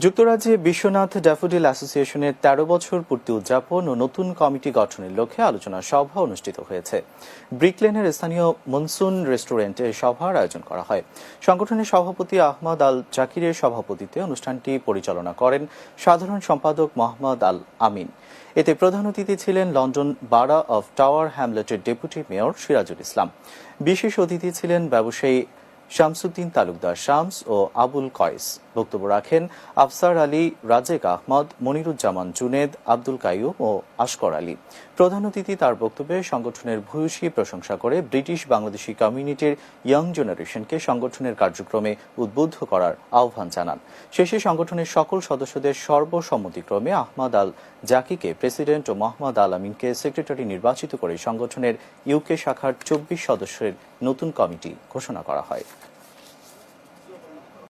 যুক্তরাজ্যে বিশ্বনাথ ড্যাফোডিল অ্যাসোসিয়েশনের ১৩ বছর পূর্তি উদযাপন ও নতুন কমিটি গঠনের লক্ষ্যে আলোচনা সভা অনুষ্ঠিত হয়েছে। ব্রিকলেনের স্থানীয় মনসুন রেস্টুরেন্টে সভার আয়োজন করা হয়। সংগঠনের সভাপতি আহমদ আল জাকিরের সভাপতিত্বে অনুষ্ঠানটি পরিচালনা করেন সাধারণ সম্পাদক মোহাম্মদ আল আমিন। এতে প্রধান অতিথি ছিলেন লন্ডন বারা অব টাওয়ার হ্যামলেটের ডেপুটি মেয়র সিরাজুল ইসলাম। বিশেষ অতিথি ছিলেন ব্যবসায়ী শামসুদ্দিন তালুকদার শামস ও আবুল কয়েস। বক্তব্য রাখেন আফসার আলী, রাজেক আহমদ, মনিরুজ্জামান জুনেদ, আব্দুল কাইয়ুম ও আশকর আলী। প্রধান অতিথি তার বক্তব্যে সংগঠনের ভূয়সী প্রশংসা করে ব্রিটিশ বাংলাদেশি কমিউনিটির ইয়ং জেনারেশনকে সংগঠনের কার্যক্রমে উদ্বুদ্ধ করার আহ্বান জানান। শেষে সংগঠনের সকল সদস্যদের সর্বসম্মতিক্রমে আহমদ আল জাকিকে প্রেসিডেন্ট ও মোহাম্মদ আল আমিনকে সেক্রেটারি নির্বাচিত করে সংগঠনের ইউকে শাখার ২৪ সদস্যের নতুন কমিটি ঘোষণা করা হয়।